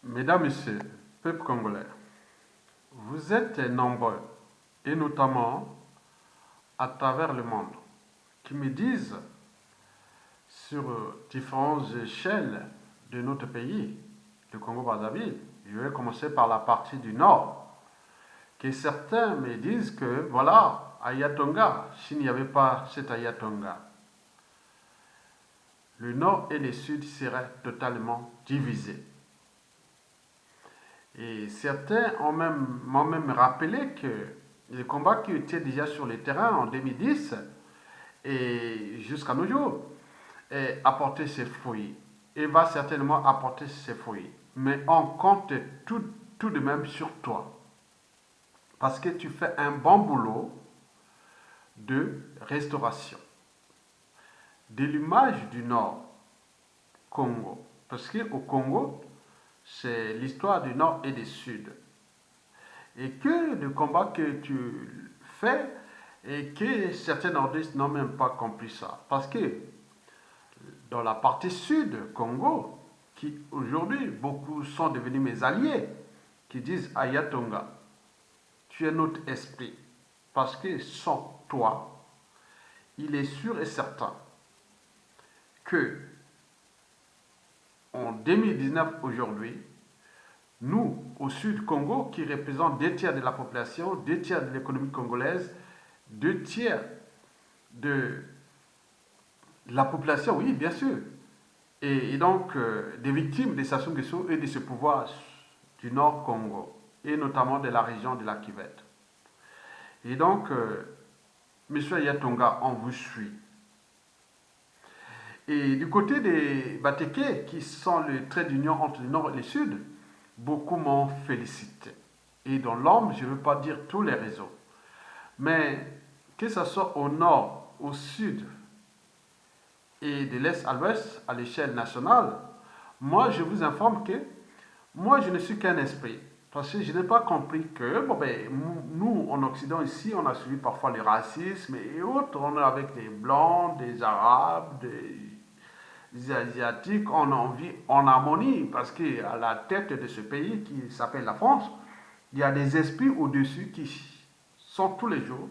Mesdames, Messieurs, peuple congolais, vous êtes nombreux, et notamment à travers le monde, qui me disent sur différentes échelles de notre pays, le Congo-Brazzaville, je vais commencer par la partie du nord, que certains me disent que, voilà, à Yatonga, s'il n'y avait pas cet Ayatonga, le nord et le sud seraient totalement divisés. Et certains m'ont même rappelé que le combat qui était déjà sur le terrain en 2010 et jusqu'à nos jours a porté ses fruits et va certainement apporter ses fruits. Mais on compte tout de même sur toi parce que tu fais un bon boulot de restauration de l'image du Nord Congo. Parce qu'au Congo, c'est l'histoire du Nord et du Sud. Et que le combat que tu fais, et que certains nordistes n'ont même pas compris ça. Parce que dans la partie sud Congo, qui aujourd'hui, beaucoup sont devenus mes alliés, qui disent Ayatonga, tu es notre esprit. Parce que sans toi, il est sûr et certain que en 2019 aujourd'hui, nous, au Sud Congo, qui représente 2 tiers de la population, 2 tiers de l'économie congolaise, 2 tiers de la population, oui, bien sûr, et donc des victimes de Sassou Nguesso et de ce pouvoir du Nord Congo, et notamment de la région de la Kivette. Et donc, M. Ayatonga, on vous suit. Et du côté des Batéké, qui sont le trait d'union entre le Nord et le Sud, beaucoup m'ont félicité. Et dans l'ombre, je ne veux pas dire tous les réseaux. Mais que ce soit au Nord, au Sud et de l'Est à l'Ouest, à l'échelle nationale, moi je vous informe que moi je ne suis qu'un esprit. Parce que je n'ai pas compris que, nous en Occident ici, on a suivi parfois le racisme et autres, on est avec des Blancs, des Arabes, des Asiatiques, on vit en harmonie, parce qu'à la tête de ce pays qui s'appelle la France, il y a des esprits au-dessus qui sont tous les jours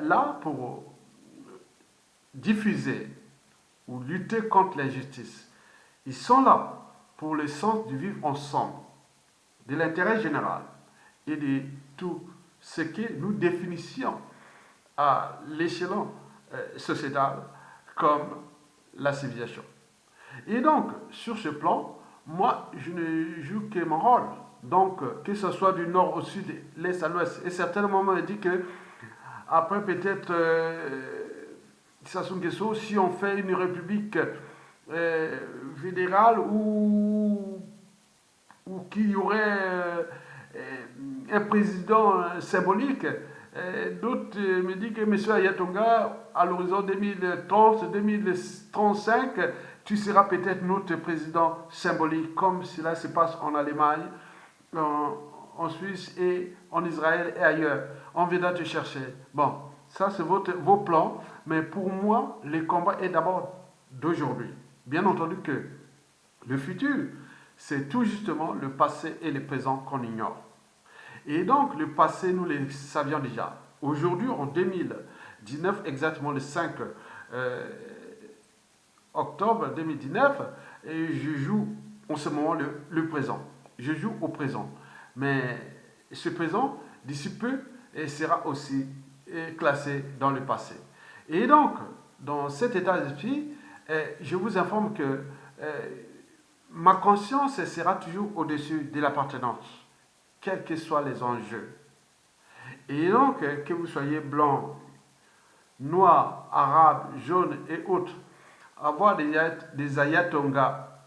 là pour diffuser ou lutter contre l'injustice. Ils sont là pour le sens du vivre ensemble, de l'intérêt général et de tout ce que nous définissions à l'échelon sociétal comme la civilisation. Et donc, sur ce plan, moi, je ne joue que mon rôle. Donc, que ce soit du nord au sud, l'est à l'ouest. Et certains moments, il dit que, après peut-être Sassou Nguesso, si on fait une république fédérale ou qu'il y aurait un président symbolique, d'autres me disent que M. Ayatonga, à l'horizon 2030-2035, tu seras peut-être notre président symbolique, comme cela se passe en Allemagne, en Suisse et en Israël et ailleurs. On viendra te chercher. Bon, ça c'est vos plans, mais pour moi, le combat est d'abord d'aujourd'hui. Bien entendu que le futur, c'est tout justement le passé et le présent qu'on ignore. Et donc, le passé, nous le savions déjà. Aujourd'hui, en 2019, exactement le 5 octobre 2019, je joue en ce moment le présent. Je joue au présent. Mais ce présent, d'ici peu, sera aussi classé dans le passé. Et donc, dans cet état d'esprit, je vous informe que ma conscience sera toujours au-dessus de l'appartenance, quels que soient les enjeux. Et donc, que vous soyez blanc, noir, arabe, jaune et autres, avoir des Ayatonga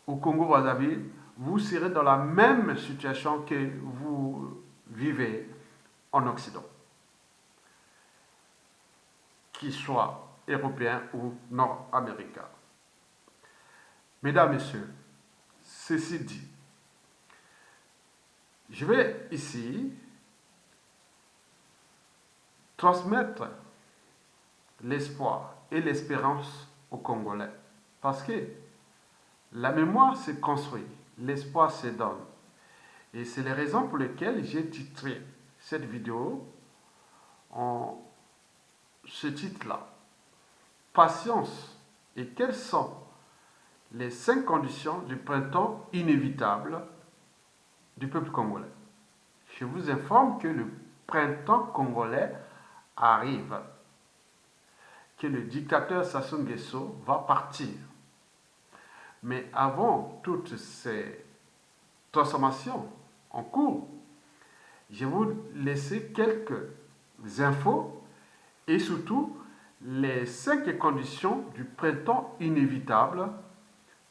au Congo-Brazzaville, vous serez dans la même situation que vous vivez en Occident, qu'il soit européen ou nord-américain. Mesdames, Messieurs, ceci dit, je vais ici transmettre l'espoir et l'espérance aux Congolais. Parce que la mémoire se construit, l'espoir se donne. Et c'est les raisons pour lesquelles j'ai titré cette vidéo en ce titre-là. Patience. Et quelles sont les 5 conditions du printemps inévitable du peuple congolais? Je vous informe que le printemps congolais arrive, que le dictateur Sassou Nguesso va partir. Mais avant toutes ces transformations en cours, je vais vous laisser quelques infos et surtout les 5 conditions du printemps inévitable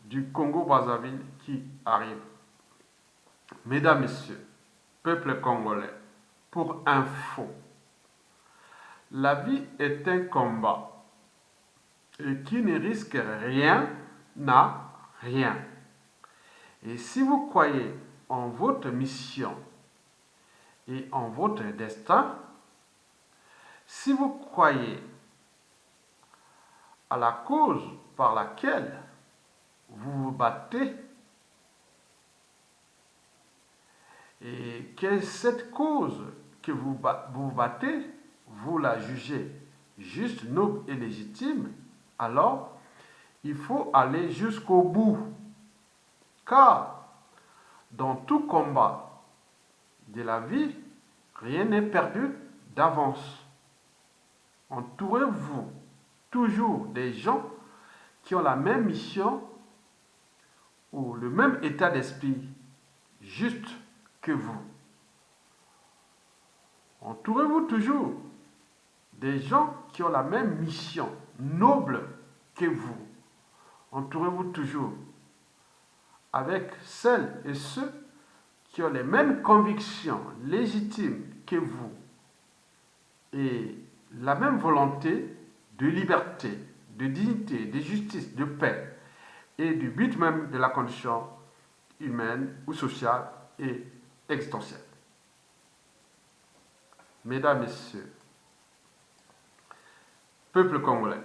du Congo-Brazzaville qui arrive. Mesdames, Messieurs, peuple congolais, pour info, la vie est un combat et qui ne risque rien n'a rien. Et si vous croyez en votre mission et en votre destin, si vous croyez à la cause par laquelle vous vous battez, et que cette cause que vous battez, vous la jugez juste, noble et légitime, alors il faut aller jusqu'au bout. Car dans tout combat de la vie, rien n'est perdu d'avance. Entourez-vous toujours des gens qui ont la même mission ou le même état d'esprit juste que vous. Entourez-vous toujours des gens qui ont la même mission noble que vous. Entourez-vous toujours avec celles et ceux qui ont les mêmes convictions légitimes que vous et la même volonté de liberté, de dignité, de justice, de paix et du but même de la condition humaine ou sociale et existentielle. Mesdames, Messieurs, peuple congolais,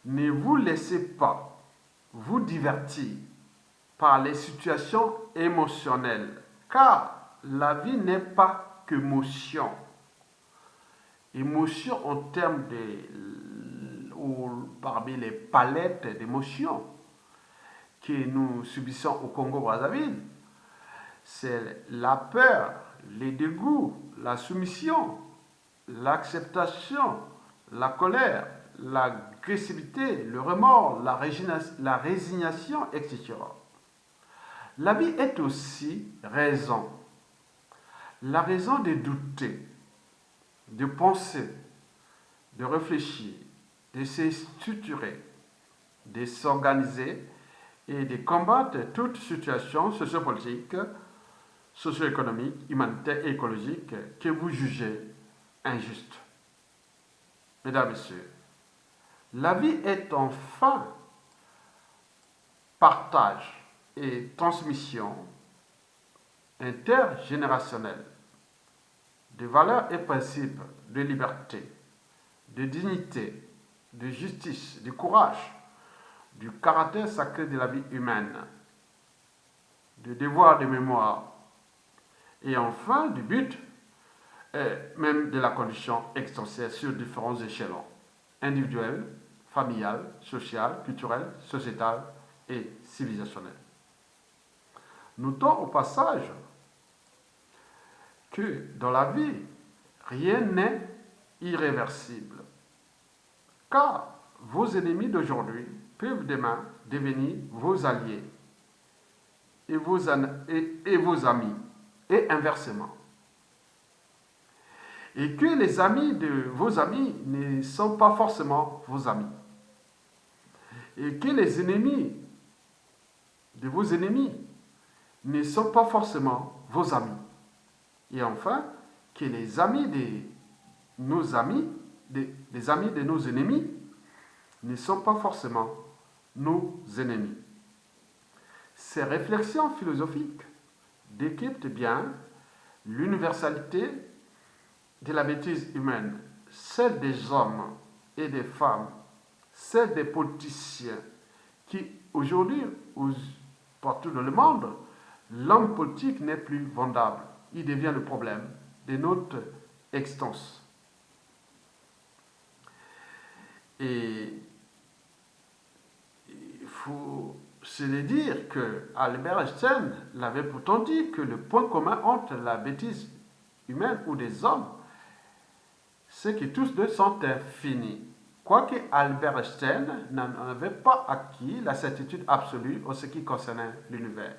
ne vous laissez pas vous divertir par les situations émotionnelles, car la vie n'est pas que motion. Émotion en termes parmi les palettes d'émotions que nous subissons au Congo-Brazzaville, c'est la peur, les dégoûts, la soumission, l'acceptation, la colère, l'agressivité, le remords, la résignation, etc. La vie est aussi raison. La raison de douter, de penser, de réfléchir, de se structurer, de s'organiser et de combattre toute situation sociopolitique, socio-économique, humanitaire et écologique que vous jugez injuste. Mesdames, Messieurs, la vie est enfin partage et transmission intergénérationnelle de valeurs et principes de liberté, de dignité, de justice, de courage, du caractère sacré de la vie humaine, du devoir de mémoire et enfin du but même de la condition existentielle sur différents échelons, individuels, familial, social, culturel, sociétal et civilisationnel. Notons au passage que dans la vie, rien n'est irréversible, car vos ennemis d'aujourd'hui peuvent demain devenir vos alliés et vos amis, et inversement. Et que les amis de vos amis ne sont pas forcément vos amis. Et que les ennemis de vos ennemis ne sont pas forcément vos amis. Et enfin, que les amis de nos amis, les amis de nos ennemis, ne sont pas forcément nos ennemis. Ces réflexions philosophiques décryptent bien l'universalité de la bêtise humaine, celle des hommes et des femmes, celle des politiciens qui aujourd'hui partout dans le monde, l'homme politique n'est plus vendable. Il devient le problème de notre existence. Et il faut se le dire que Albert Einstein l'avait pourtant dit que le point commun entre la bêtise humaine ou des hommes, c'est que tous deux sont infinis. Quoique Albert Einstein n'en avait pas acquis la certitude absolue en ce qui concernait l'univers.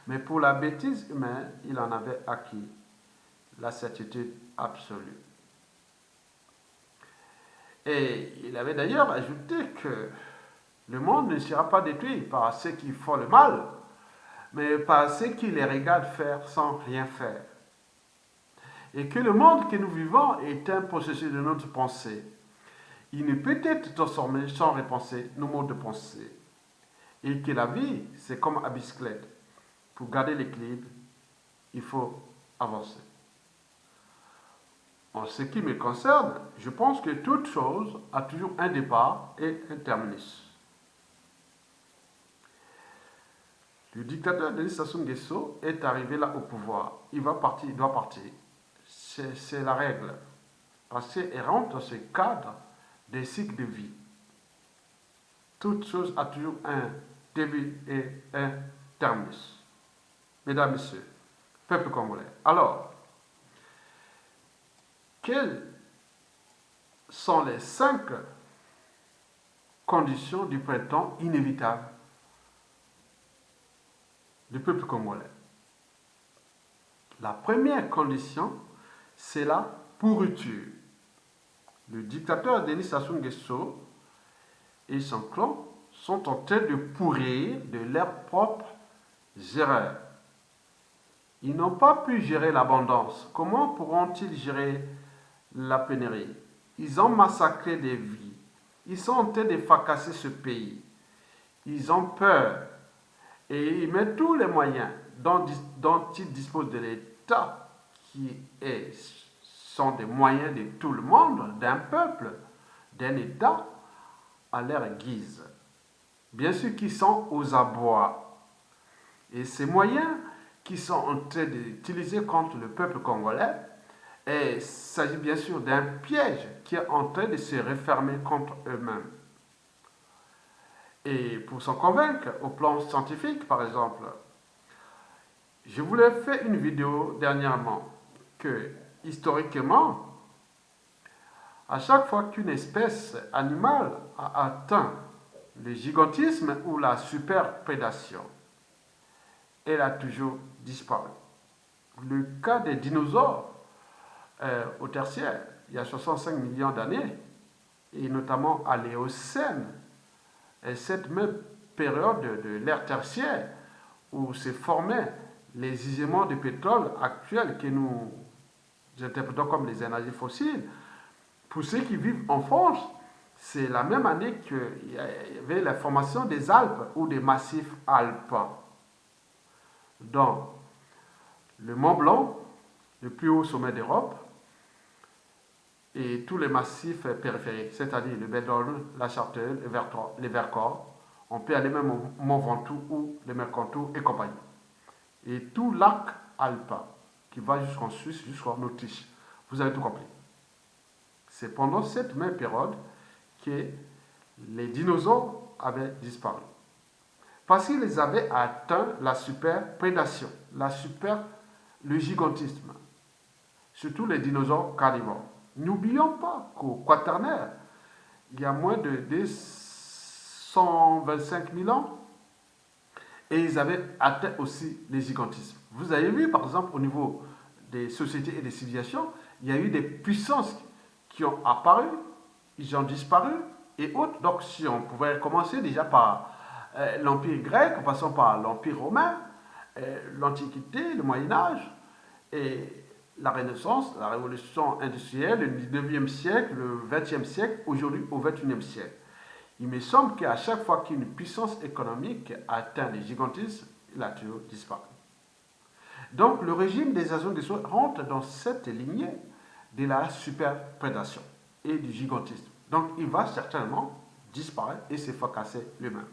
Mais pour la bêtise humaine, il en avait acquis la certitude absolue. Et il avait d'ailleurs ajouté que le monde ne sera pas détruit par ceux qui font le mal, mais par ceux qui les regardent faire sans rien faire. Et que le monde que nous vivons est un processus de notre pensée. Il ne peut être transformé sans repenser nos modes de pensée. Et que la vie, c'est comme un bicyclette. Pour garder l'équilibre, il faut avancer. En ce qui me concerne, je pense que toute chose a toujours un départ et un terminus. Le dictateur Denis Sassou Nguesso est arrivé là au pouvoir. Il va partir, il doit partir. C'est la règle. Parce qu'il rentre dans ce cadre des cycles de vie. Toute chose a toujours un début et un terminus. Mesdames, Messieurs, peuple congolais. Alors, quelles sont les 5 conditions du printemps inévitables du peuple congolais? La première condition, c'est la pourriture. Le dictateur Denis Sassou Nguesso et son clan sont en train de pourrir de leurs propres erreurs. Ils n'ont pas pu gérer l'abondance. Comment pourront-ils gérer la pénurie? Ils ont massacré des vies. Ils sont en train de fracasser ce pays. Ils ont peur. Et ils mettent tous les moyens dont ils disposent de l'État, qui sont des moyens de tout le monde, d'un peuple, d'un État, à leur guise. Bien sûr qu'ils sont aux abois. Et ces moyens qui sont en train d'utiliser contre le peuple congolais, il s'agit bien sûr d'un piège qui est en train de se refermer contre eux-mêmes. Et pour s'en convaincre, au plan scientifique par exemple, je vous ai fait une vidéo dernièrement que, historiquement, à chaque fois qu'une espèce animale a atteint le gigantisme ou la superprédation, elle a toujours disparu. Le cas des dinosaures au tertiaire, il y a 65 millions d'années, et notamment à l'Éocène, et cette même période de l'ère tertiaire où se formaient les gisements de pétrole actuels que nous interprétons comme les énergies fossiles, pour ceux qui vivent en France, c'est la même année qu'il y avait la formation des Alpes ou des massifs alpins. Donc, le Mont Blanc, le plus haut sommet d'Europe, et tous les massifs périphériques, c'est-à-dire le Bédol, la Chartreuse, les Vercors, on peut aller même au Mont Ventoux ou le Mercantour et compagnie. Et tout l'arc alpin qui va jusqu'en Suisse, jusqu'en Autriche. Vous avez tout compris. C'est pendant cette même période que les dinosaures avaient disparu. Parce qu'ils avaient atteint la superprédation, le gigantisme. Surtout les dinosaures carnivores. N'oublions pas qu'au Quaternaire, il y a moins de 225 000 ans, et ils avaient atteint aussi les gigantismes. Vous avez vu, par exemple, au niveau des sociétés et des civilisations, il y a eu des puissances qui ont apparu, ils ont disparu, et autres. Donc, si on pouvait commencer déjà par l'Empire grec, en passant par l'Empire romain, l'Antiquité, le Moyen-Âge, et la Renaissance, la Révolution industrielle, le 19e siècle, le 20e siècle, aujourd'hui au 21e siècle. Il me semble qu'à chaque fois qu'une puissance économique atteint les gigantismes, il a toujours disparu. Donc le régime des Sassou Nguesso rentre dans cette lignée de la superprédation et du gigantisme. Donc il va certainement disparaître et se fracasser lui-même.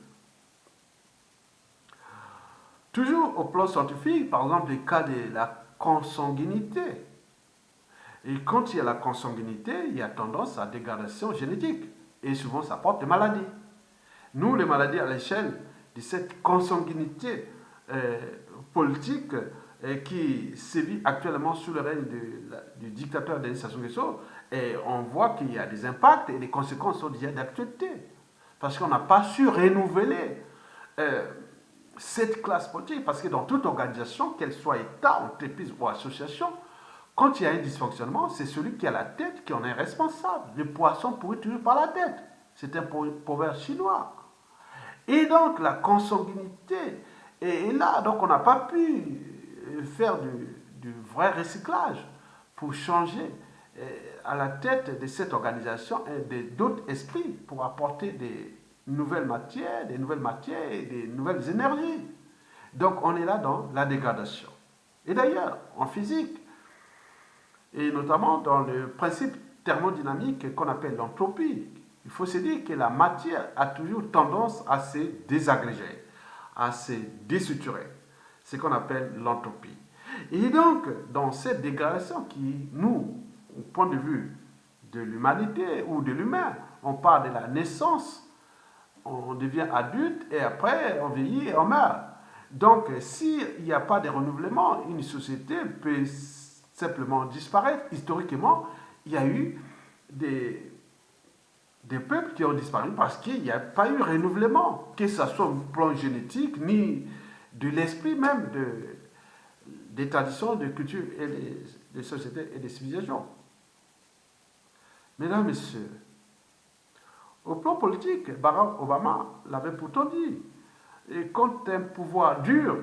Toujours au plan scientifique, par exemple, les cas de la consanguinité. Et quand il y a la consanguinité, il y a tendance à dégradation génétique. Et souvent, ça porte des maladies. Nous, les maladies à l'échelle de cette consanguinité euh, politique qui sévit actuellement sous le règne du dictateur Denis Sassou Nguesso, et on voit qu'il y a des impacts et les conséquences sont déjà d'actualité. Parce qu'on n'a pas su renouveler euh, cette classe politique. Parce que dans toute organisation, qu'elle soit État, entreprise ou association, quand il y a un dysfonctionnement, c'est celui qui a la tête qui en est responsable. Le poisson pourrit toujours par la tête. C'est un proverbe chinois. Et donc, la consanguinité est là. Donc, on n'a pas pu faire du vrai recyclage pour changer à la tête de cette organisation et d'autres esprits pour apporter des nouvelles matières et des nouvelles énergies. Donc, on est là dans la dégradation. Et d'ailleurs, en physique, et notamment dans le principe thermodynamique qu'on appelle l'entropie, il faut se dire que la matière a toujours tendance à se désagréger, à se déstructurer. C'est ce qu'on appelle l'entropie. Et donc, dans cette dégradation qui, nous, au point de vue de l'humanité ou de l'humain, on parle de la naissance, on devient adulte et après on vieillit et on meurt. Donc, s'il n'y a pas de renouvellement, une société peut simplement disparaître. Historiquement, il y a eu des peuples qui ont disparu parce qu'il n'y a pas eu renouvellement, que ce soit au plan génétique, ni de l'esprit même des traditions, des cultures et des sociétés et des civilisations. Mesdames, Messieurs, au plan politique, Barack Obama l'avait pourtant dit. Et quand un pouvoir dure,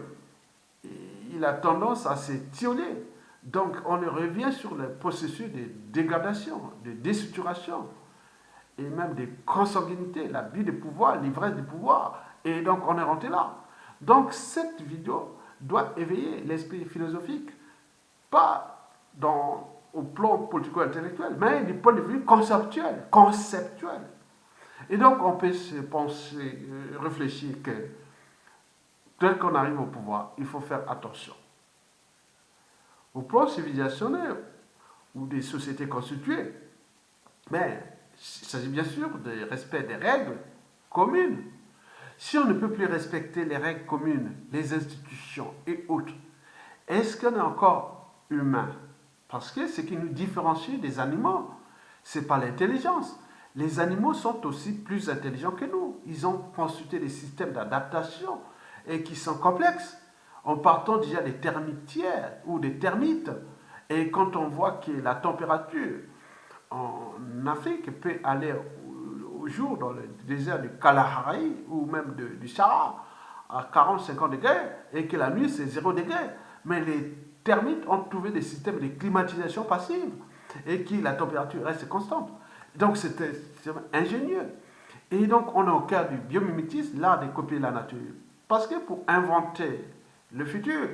il a tendance à s'étioler. Donc on revient sur le processus de dégradation, de déstructuration et même de consanguinité, l'abus de pouvoir, l'ivresse du pouvoir. Et donc on est rentré là. Donc cette vidéo doit éveiller l'esprit philosophique, pas au plan politico-intellectuel, mais du point de vue conceptuel. Et donc on peut se penser, réfléchir que tel qu'on arrive au pouvoir, il faut faire attention. Au plan civilisationnel ou des sociétés constituées, mais il s'agit bien sûr du respect des règles communes. Si on ne peut plus respecter les règles communes, les institutions et autres, est-ce qu'on est encore humain? Parce que ce qui nous différencie des animaux, ce n'est pas l'intelligence. Les animaux sont aussi plus intelligents que nous. Ils ont consulté des systèmes d'adaptation et qui sont complexes. En partant déjà des termitières ou des termites, et quand on voit que la température en Afrique peut aller au jour dans le désert du Kalahari ou même du Sahara à 40-50 degrés et que la nuit c'est 0 degré. Mais les termites ont trouvé des systèmes de climatisation passive et que la température reste constante. Donc c'est ingénieux. Et donc on est au cœur du biomimétisme, l'art de copier la nature. Parce que pour inventer le futur,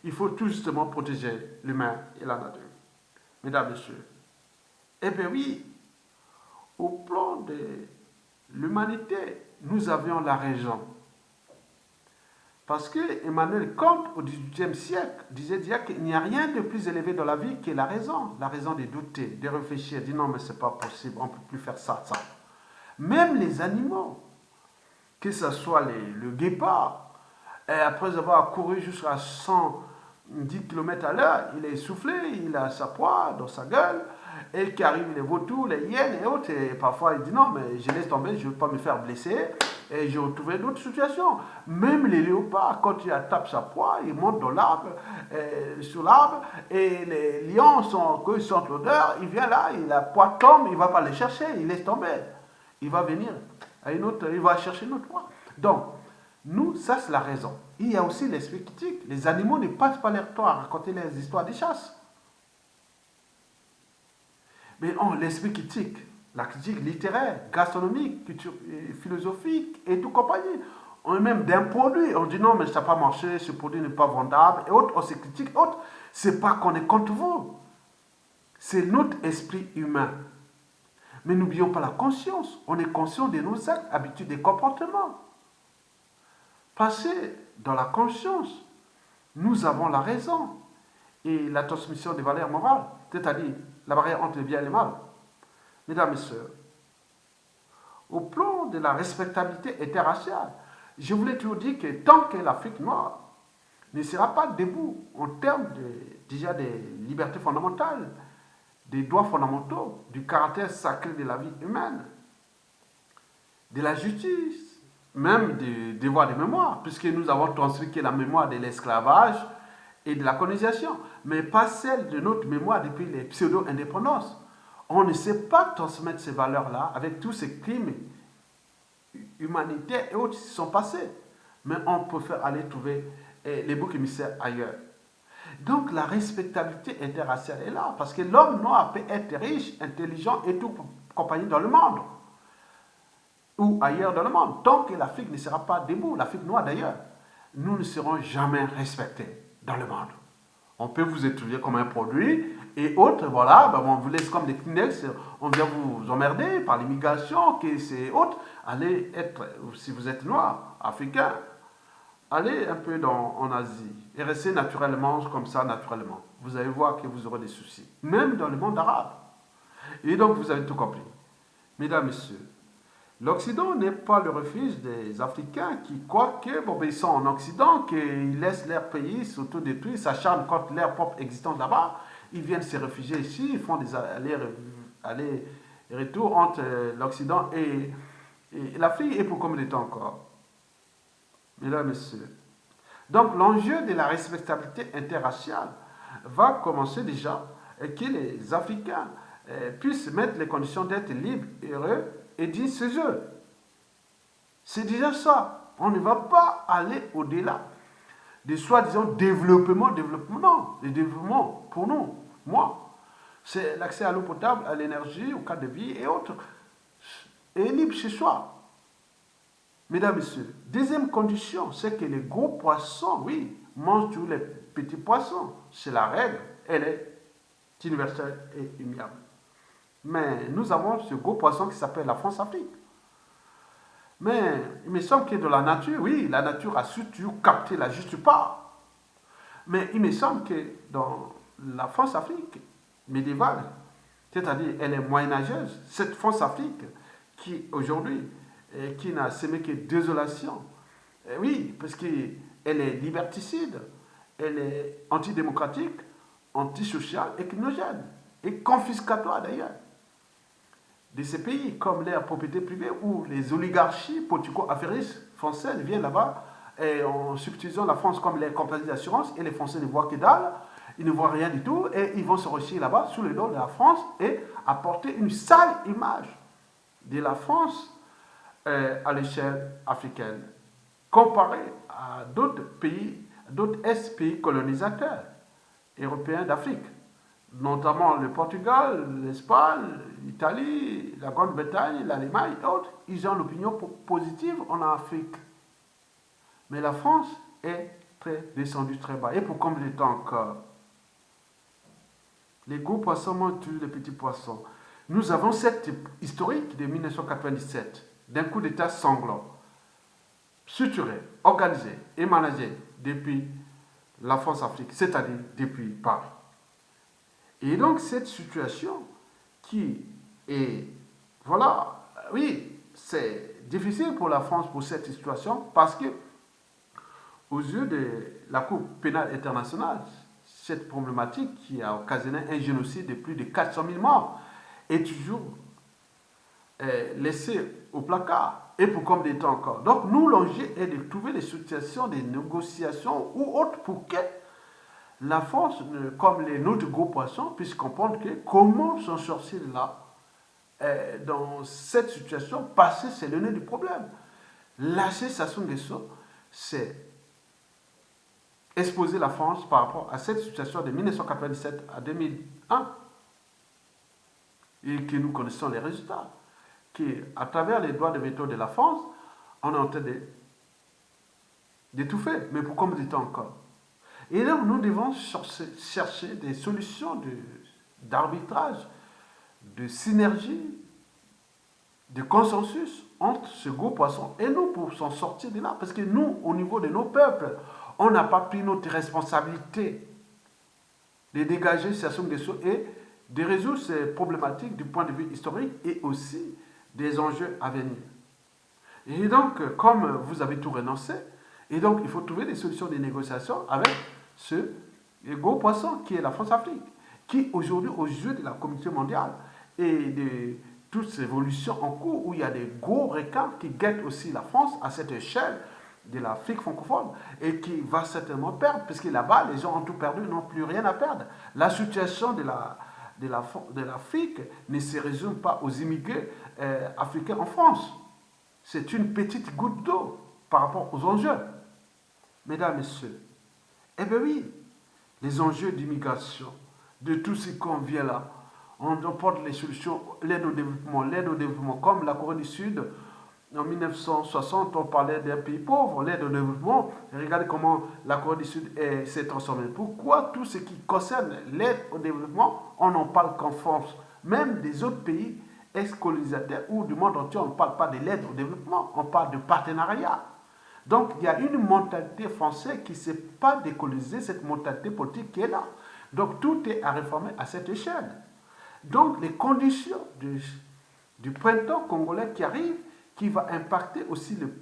il faut tout justement protéger l'humain et la nature. Mesdames, Messieurs, eh bien oui, au plan de l'humanité, nous avions la raison. Parce que Emmanuel Kant, au XVIIIe siècle, disait déjà qu'il n'y a rien de plus élevé dans la vie que la raison de douter, de réfléchir, de dire non mais c'est pas possible, on ne peut plus faire ça. Même les animaux, que ce soit le guépard, et après avoir couru jusqu'à 110 km à l'heure, il est essoufflé, il a sa proie dans sa gueule, et qui arrivent les vautours, les hyènes et autres, et parfois il dit non, mais je laisse tomber, je ne veux pas me faire blesser, et j'ai retrouvé d'autres situations. Même les léopards, quand il tape sa proie, il monte dans l'arbre, sur l'arbre, et les lions, quand ils sentent l'odeur, il vient là, la proie tombe, il ne va pas les chercher, il laisse tomber. Il va venir à une autre, il va chercher une autre proie. Donc, nous, ça c'est la raison. Il y a aussi l'esprit critique. Les animaux ne passent pas leur temps à raconter les histoires des chasses. Mais l'esprit critique, la critique littéraire, gastronomique, philosophique et tout compagnie. On est même d'un produit, on dit non mais ça n'a pas marché, ce produit n'est pas vendable, et autres, on se critique, autres. C'est pas qu'on est contre vous. C'est notre esprit humain. Mais n'oublions pas la conscience. On est conscient de nos actes, habitudes et comportements. passer dans la conscience. Nous avons la raison et la transmission des valeurs morales, c'est-à-dire la barrière entre le bien et le mal. Mesdames et sœurs, au plan de la respectabilité interraciale, je voulais toujours dire que tant que l'Afrique noire ne sera pas debout en termes déjà des libertés fondamentales, des droits fondamentaux, du caractère sacré de la vie humaine, de la justice, même des devoirs de mémoire, puisque nous avons transmis la mémoire de l'esclavage et de la colonisation, mais pas celle de notre mémoire depuis les pseudo-indépendances. On ne sait pas transmettre ces valeurs-là avec tous ces crimes humanitaires et autres qui se sont passés. Mais on préfère aller trouver les boucs émissaires ailleurs. Donc la respectabilité interraciale est là, parce que l'homme noir peut être riche, intelligent et tout compagnie dans le monde, ou ailleurs dans le monde. Tant que l'Afrique ne sera pas debout, l'Afrique noire d'ailleurs, nous ne serons jamais respectés dans le monde. On peut vous étudier comme un produit et autres, voilà, ben on vous laisse comme des Kleenex, on vient vous emmerder par l'immigration, que c'est autre. Allez être, si vous êtes noir, africain, allez un peu en Asie et restez naturellement comme ça, naturellement. Vous allez voir que vous aurez des soucis, même dans le monde arabe. Et donc vous avez tout compris. Mesdames, Messieurs, l'Occident n'est pas le refuge des Africains qui croient que, bon, ben, ils sont en Occident, qu'ils laissent leur pays s'autodétruire, s'acharnent contre leur propre existence là-bas. Ils viennent se réfugier ici, ils font des allers-retours entre l'Occident et l'Afrique, et pour combien de temps encore? Mesdames, Messieurs. Donc l'enjeu de la respectabilité interraciale va commencer déjà que les Africains puissent mettre les conditions d'être libres, heureux et dignes chez eux. C'est déjà ça. On ne va pas aller au-delà des soi-disant développement. Non, le développement, pour nous, moi, c'est l'accès à l'eau potable, à l'énergie, au cadre de vie et autres. Et libre chez soi. Mesdames, Messieurs, deuxième condition, c'est que les gros poissons, oui, mangent tous les petits poissons. C'est la règle, elle est universelle et immuable. Mais nous avons ce gros poisson qui s'appelle la France-Afrique. Mais il me semble que de la nature, oui, la nature a su toujours capter la juste part. Mais il me semble que dans la France-Afrique médiévale, c'est-à-dire elle est moyenâgeuse, cette France-Afrique qui aujourd'hui, qui n'a semé que désolation, oui, parce qu'elle est liberticide, elle est antidémocratique, antisociale et crinogène, et confiscatoire d'ailleurs. De ces pays comme l'air propriété privée où les oligarchies politico-affairistes françaises viennent là-bas et en substituant la France comme les compagnies d'assurance et les Français ne voient que dalle, ils ne voient rien du tout et ils vont se réussir là-bas sous le dos de la France et apporter une sale image de la France à l'échelle africaine comparée à d'autres pays, d'autres ex-pays colonisateurs européens d'Afrique, notamment le Portugal, l'Espagne, l'Italie, la Grande-Bretagne, l'Allemagne et autres. Ils ont l'opinion positive en Afrique. Mais la France est très descendue très bas. Et pour combien de temps encore? Les gros poissons mangent les petits poissons. Nous avons cette historique de 1997, d'un coup d'État sanglant, structuré, organisé et managé depuis la France-Afrique, c'est-à-dire depuis Paris. Et donc cette situation qui est, voilà, oui, c'est difficile pour la France pour cette situation parce que aux yeux de la Cour pénale internationale, cette problématique qui a occasionné un génocide de plus de 400 000 morts est toujours laissée au placard. Et pour combien de temps encore? Donc nous, l'enjeu est de trouver des situations, des négociations ou autres pour que la France, comme les autres gros poissons, puisse comprendre que comment s'en sortir là, dans cette situation, passer, c'est le nez du problème. Lâcher Sassou Nguesso, c'est exposer la France par rapport à cette situation de 1997 à 2001 et que nous connaissons les résultats. Qu'à travers les droits de veto de la France, on est en train d'étouffer. Mais pour combien de temps encore? Et donc, nous devons chercher des solutions d'arbitrage, de synergie, de consensus entre ce gros poisson et nous pour s'en sortir de là. Parce que nous, au niveau de nos peuples, on n'a pas pris notre responsabilité de dégager Sassou Nguesso et de résoudre ces problématiques du point de vue historique et aussi des enjeux à venir. Et donc, comme vous avez tout renoncé, et donc il faut trouver des solutions de négociation avec ce gros poisson qui est la France-Afrique, qui aujourd'hui, aux yeux de la communauté mondiale et de toutes ces évolutions en cours, où il y a des gros requins qui guettent aussi la France à cette échelle de l'Afrique francophone et qui va certainement perdre, parce que là-bas, les gens ont tout perdu, n'ont plus rien à perdre. La situation de l'Afrique ne se résume pas aux immigrés africains en France. C'est une petite goutte d'eau par rapport aux enjeux. Mesdames, Messieurs, eh bien oui, les enjeux d'immigration, de tout ce qu'on vient là, on porte les solutions, l'aide au développement, comme la Corée du Sud, en 1960, on parlait d'un pays pauvre, l'aide au développement. Regardez comment la Corée du Sud s'est transformée. Pourquoi tout ce qui concerne l'aide au développement, on n'en parle qu'en France? Même des autres pays ex-colonisateurs ou du monde entier, on ne parle pas de l'aide au développement, on parle de partenariat. Donc, il y a une mentalité française qui ne s'est pas décolonisée, cette mentalité politique qui est là. Donc, tout est à réformer à cette échelle. Donc, les conditions du printemps congolais qui arrive, qui va impacter aussi le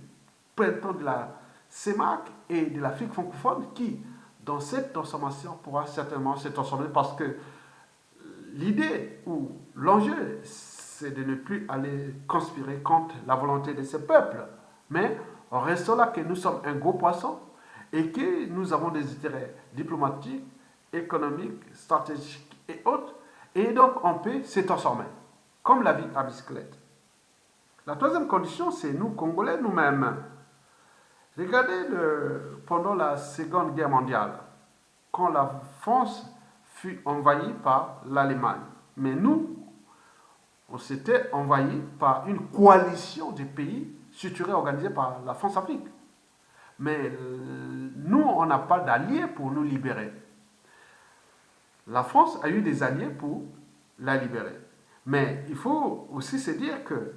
printemps de la CEMAC et de l'Afrique francophone, qui, dans cette transformation, pourra certainement se transformer parce que l'idée ou l'enjeu, c'est de ne plus aller conspirer contre la volonté de ces peuples. Mais en restant là que nous sommes un gros poisson et que nous avons des intérêts diplomatiques, économiques, stratégiques et autres, et donc on peut se transformer, comme la vie à bicyclette. La troisième condition, c'est nous, Congolais, nous-mêmes. Regardez pendant la Seconde Guerre mondiale, quand la France fut envahie par l'Allemagne. Mais nous, on s'était envahi par une coalition de pays structurés, organisés par la France-Afrique. Mais nous, on n'a pas d'alliés pour nous libérer. La France a eu des alliés pour la libérer. Mais il faut aussi se dire que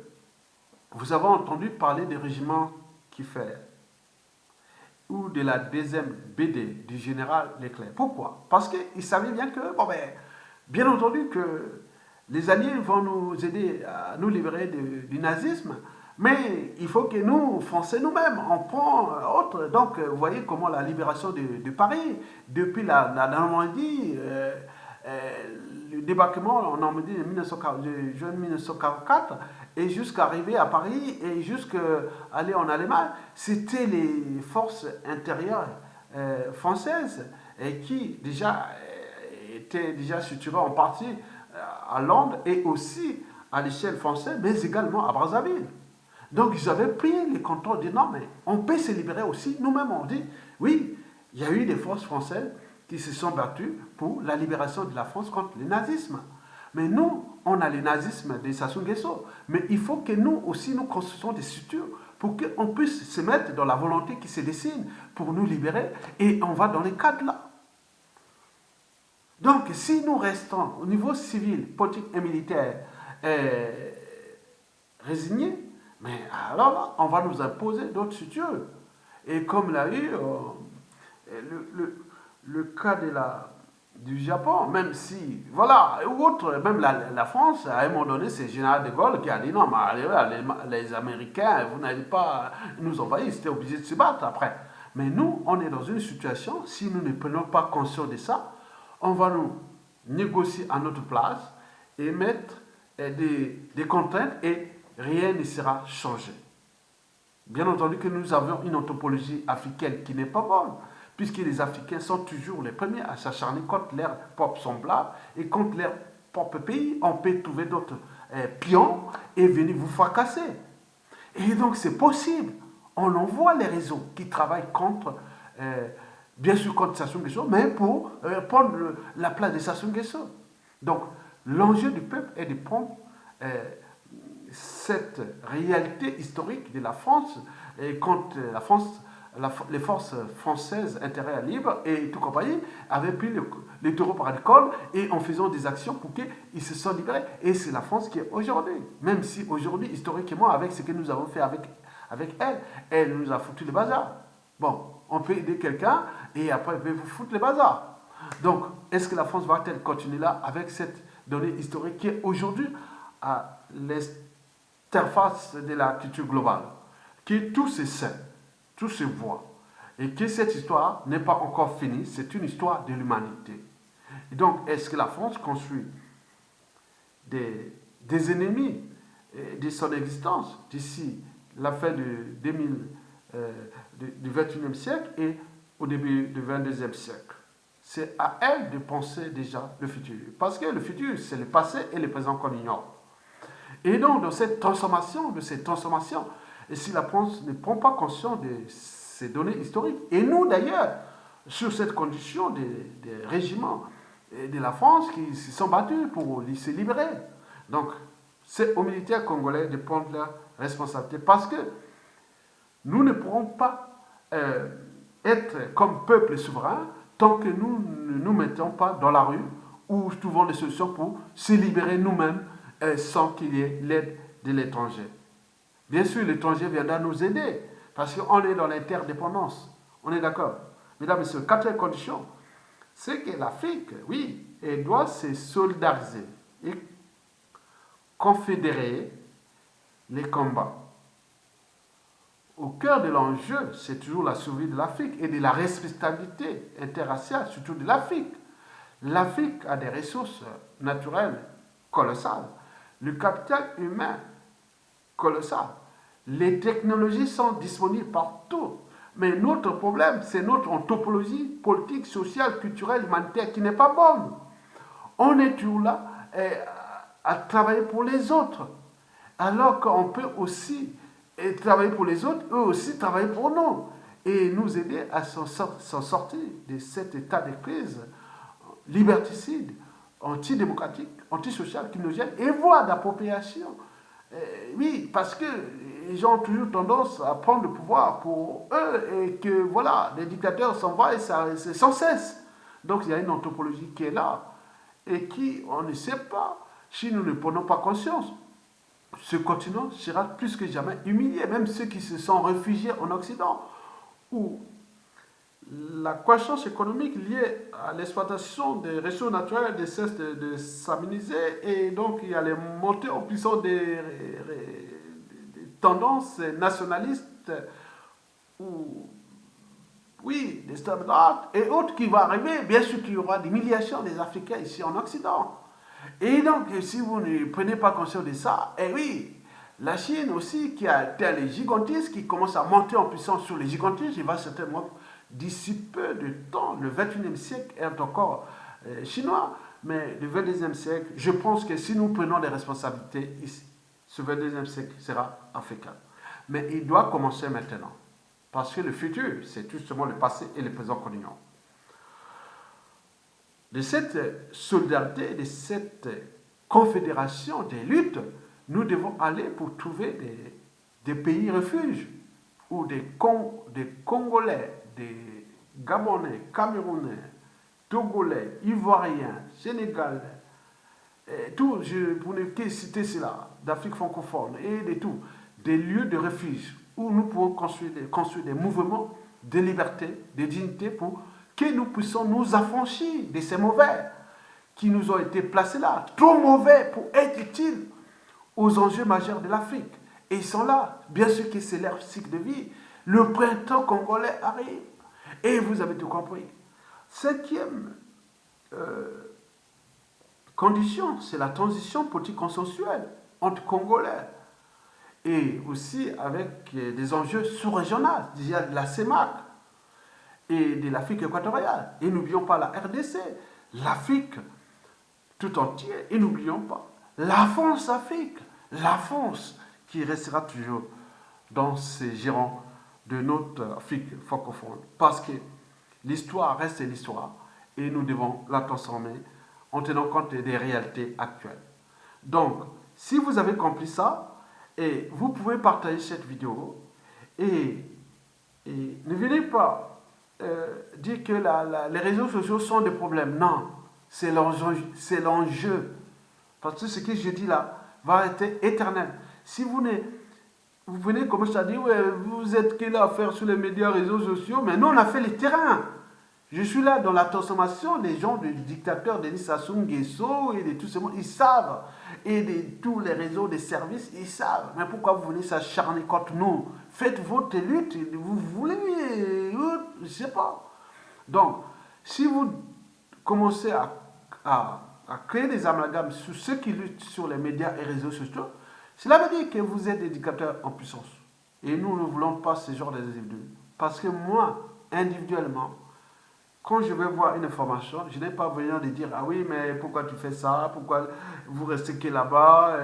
vous avez entendu parler des régiments Kieffer ou de la deuxième BD du général Leclerc. Pourquoi? Parce qu'il savait bien que, bien entendu que les Alliés vont nous aider à nous libérer du nazisme, mais il faut que nous, Français nous-mêmes, on prend autre. Donc, vous voyez comment la libération de Paris, depuis la Normandie, le débarquement en Normandie de juin 1944, et jusqu'à arriver à Paris et jusqu'à aller en Allemagne, c'était les forces intérieures françaises et qui déjà étaient déjà situées en partie à Londres et aussi à l'échelle française, mais également à Brazzaville. Donc ils avaient pris les contrôles, dit non, mais on peut se libérer aussi. Nous-mêmes, on dit, oui, il y a eu des forces françaises qui se sont battues pour la libération de la France contre le nazisme. Mais nous, on a le nazisme de Sassou Nguesso. Mais il faut que nous aussi, nous construisons des structures pour qu'on puisse se mettre dans la volonté qui se dessine pour nous libérer. Et on va dans les cadres là. Donc, si nous restons au niveau civil, politique et militaire résignés, mais alors là, on va nous imposer d'autres structures. Et comme l'a eu le cas du Japon, même si, voilà, ou autre, même la France, à un moment donné, c'est le général de Gaulle qui a dit non, mais les Américains, vous n'allez pas nous envahir, c'était obligé de se battre après. Mais nous, on est dans une situation, si nous ne prenons pas conscience de ça, on va nous négocier à notre place et mettre des contraintes et rien ne sera changé. Bien entendu que nous avons une anthropologie africaine qui n'est pas bonne, puisque les Africains sont toujours les premiers à s'acharner contre leurs propres semblables et contre leur propre pays. On peut trouver d'autres pions et venir vous fracasser. Et donc c'est possible. On en voit les réseaux qui travaillent contre, bien sûr contre Sassou Nguesso, mais pour prendre la place de Sassou Nguesso. Donc l'enjeu du peuple est de prendre cette réalité historique de la France contre la France les forces françaises intérêt libre et tout compagnie avaient pris les taureaux par le col et en faisant des actions pour qu'ils se soient libérés. Et c'est la France qui est aujourd'hui. Même si aujourd'hui, historiquement, avec ce que nous avons fait avec elle, elle nous a foutu le bazar. Bon, on peut aider quelqu'un et après, elle peut vous foutre le bazar. Donc, est-ce que la France va-t-elle continuer là avec cette donnée historique qui est aujourd'hui à l'interface de la culture globale, qui tout se sait, tout se voit, et que cette histoire n'est pas encore finie, c'est une histoire de l'humanité. Et donc, est-ce que la France construit des ennemis de son existence d'ici la fin du 21e siècle et au début du 22e siècle? C'est à elle de penser déjà le futur. Parce que le futur, c'est le passé et le présent qu'on ignore. Et donc, dans cette transformation, et si la France ne prend pas conscience de ces données historiques, et nous d'ailleurs, sur cette condition des régiments de la France qui se sont battus pour se libérer. Donc, c'est aux militaires congolais de prendre leur responsabilité parce que nous ne pourrons pas être comme peuple souverain tant que nous ne nous mettons pas dans la rue ou trouvons des solutions pour se libérer nous-mêmes sans qu'il y ait l'aide de l'étranger. Bien sûr, l'étranger viendra nous aider parce qu'on est dans l'interdépendance. On est d'accord. Mesdames et messieurs, quatrième condition, c'est que l'Afrique, oui, elle doit se solidariser et confédérer les combats. Au cœur de l'enjeu, c'est toujours la survie de l'Afrique et de la respectabilité interraciale, surtout de l'Afrique. L'Afrique a des ressources naturelles colossales, le capital humain colossal. Les technologies sont disponibles partout. Mais notre problème, c'est notre anthropologie politique, sociale, culturelle, humanitaire qui n'est pas bonne. On est toujours là à travailler pour les autres. Alors qu'on peut aussi travailler pour les autres, eux aussi travailler pour nous. Et nous aider à s'en sortir de cet état de crise liberticide, antidémocratique, antisocial qui nous gêne et voie d'appropriation. Oui, parce que les gens ont toujours tendance à prendre le pouvoir pour eux et que voilà, les dictateurs s'en vont et ça, c'est sans cesse. Donc il y a une anthropologie qui est là et qui, on ne sait pas, si nous ne prenons pas conscience, ce continent sera plus que jamais humilié, même ceux qui se sont réfugiés en Occident, où la croissance économique liée à l'exploitation des ressources naturelles ne cesse de s'ameniser et donc il y a les montées en puissance des tendances nationalistes ou oui, des standards et autres qui vont arriver. Bien sûr qu'il y aura des milliations des Africains ici en Occident. Et donc, si vous ne prenez pas conscience de ça, eh oui, la Chine aussi, qui a atteint les gigantismes, qui commence à monter en puissance sur les gigantismes, il va certainement, d'ici peu de temps, le 21e siècle est encore chinois, mais le 22e siècle, je pense que si nous prenons les responsabilités ici, ce 22e siècle sera africain. Mais il doit commencer maintenant, parce que le futur, c'est justement le passé et le présent qu'on ignore. De cette solidarité, de cette confédération des luttes, nous devons aller pour trouver des pays refuges où des Congolais, des Gabonais, Camerounais, Togolais, Ivoiriens, Sénégalais, tout, pour ne que citer cela, d'Afrique francophone et de tout, des lieux de refuge où nous pouvons construire des mouvements de liberté, de dignité pour que nous puissions nous affranchir de ces mauvais qui nous ont été placés là, trop mauvais pour être utiles aux enjeux majeurs de l'Afrique. Et ils sont là, bien sûr que c'est leur cycle de vie. Le printemps congolais arrive. Et vous avez tout compris. Cinquième condition, c'est la transition politique consensuelle entre Congolais. Et aussi avec des enjeux sous-régionaux. Il y a de la CEMAC et de l'Afrique équatoriale. Et n'oublions pas la RDC, l'Afrique tout entière. Et n'oublions pas la France-Afrique, la France qui restera toujours dans ces girons de notre Afrique francophone. Parce que l'histoire reste l'histoire et nous devons la transformer en tenant compte des réalités actuelles. Donc, si vous avez compris ça, et vous pouvez partager cette vidéo et Et ne venez pas dire que les réseaux sociaux sont des problèmes. Non, c'est l'enjeu. Parce que ce que je dis là va être éternel. Si vous venez commencer à dire, ouais, vous êtes quel à faire sur les médias, réseaux sociaux, mais nous on a fait le terrain. Je suis là dans la transformation, les gens du dictateur Denis Sassou Nguesso et de tous ces monde, ils savent. Et de tous les réseaux des services, ils savent. Mais pourquoi vous venez s'acharner contre nous? Faites votre lutte, vous voulez, je ne sais pas. Donc, si vous commencez à créer des amalgames sur ceux qui luttent sur les médias et réseaux sociaux, cela veut dire que vous êtes des dictateurs en puissance. Et nous ne voulons pas ce genre d'individus. Parce que moi, individuellement, quand je vais voir une information, je n'ai pas besoin de dire, ah oui, mais pourquoi tu fais ça? Pourquoi vous restez que là-bas?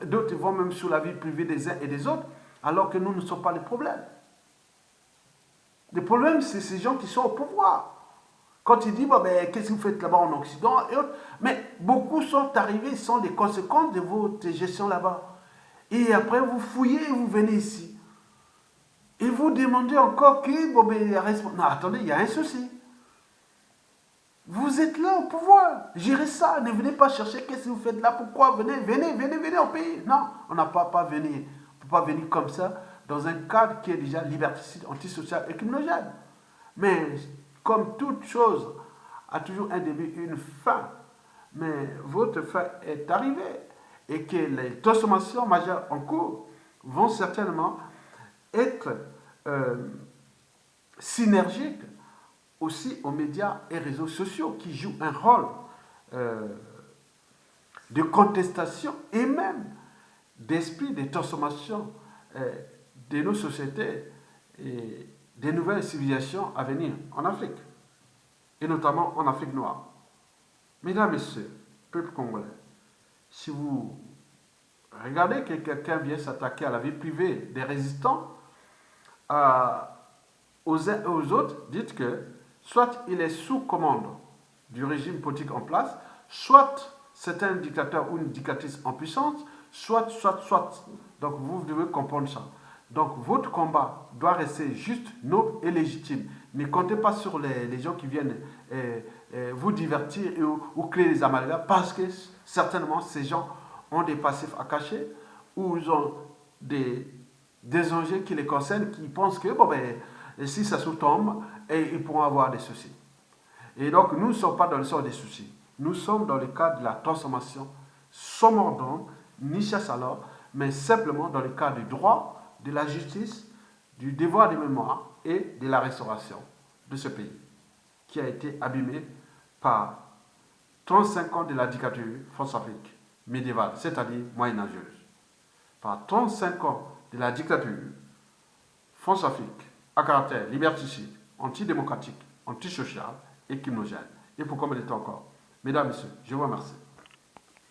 D'autres vont même sur la vie privée des uns et des autres, alors que nous ne sommes pas les problèmes. Le problème, c'est ces gens qui sont au pouvoir. Quand ils disent, bon, ben, qu'est-ce que vous faites là-bas en Occident et autres, mais beaucoup sont arrivés sans les conséquences de votre gestion là-bas. Et après, vous fouillez et vous venez ici. Et vous demandez encore que, bon, ben, non, attendez, il y a un souci. Vous êtes là au pouvoir. Gérez ça. Ne venez pas chercher qu'est-ce que vous faites là. Pourquoi? Venez au pays. Non, on n'a pas venir. On ne peut pas venir comme ça dans un cadre qui est déjà liberticide, antisocial et criminogène. Mais comme toute chose a toujours un début, une fin. Mais votre fin est arrivée. Et que les transformations majeures en cours vont certainement être synergiques aussi aux médias et réseaux sociaux qui jouent un rôle de contestation et même d'esprit de transformation de nos sociétés et des nouvelles civilisations à venir en Afrique, et notamment en Afrique noire. Mesdames et messieurs, peuple congolais, si vous regardez que quelqu'un vient s'attaquer à la vie privée des résistants, aux uns et aux autres, dites que soit il est sous commande du régime politique en place, soit c'est un dictateur ou une dictatrice en puissance, soit. Donc vous devez comprendre ça. Donc votre combat doit rester juste, noble et légitime. Ne comptez pas sur les gens qui viennent vous divertir ou créer des amalgames, parce que certainement ces gens ont des passifs à cacher ou ils ont des enjeux qui les concernent, qui pensent que bon, ben, si ça sous-tombe, ils pourront avoir des soucis. Et donc nous ne sommes pas dans le sort des soucis. Nous sommes dans le cadre de la transformation, sans mordant, ni chasse à l'or, mais simplement dans le cadre du droit, de la justice, du devoir de mémoire et de la restauration de ce pays, qui a été abîmé par 35 ans de la dictature France-Afrique médiévale, c'est-à-dire moyenâgeuse. Par 35 ans de la dictature France-Afrique à caractère liberticide, antidémocratique, antisocial et criminogène. Et pour combien de temps encore? Mesdames et messieurs, je vous remercie.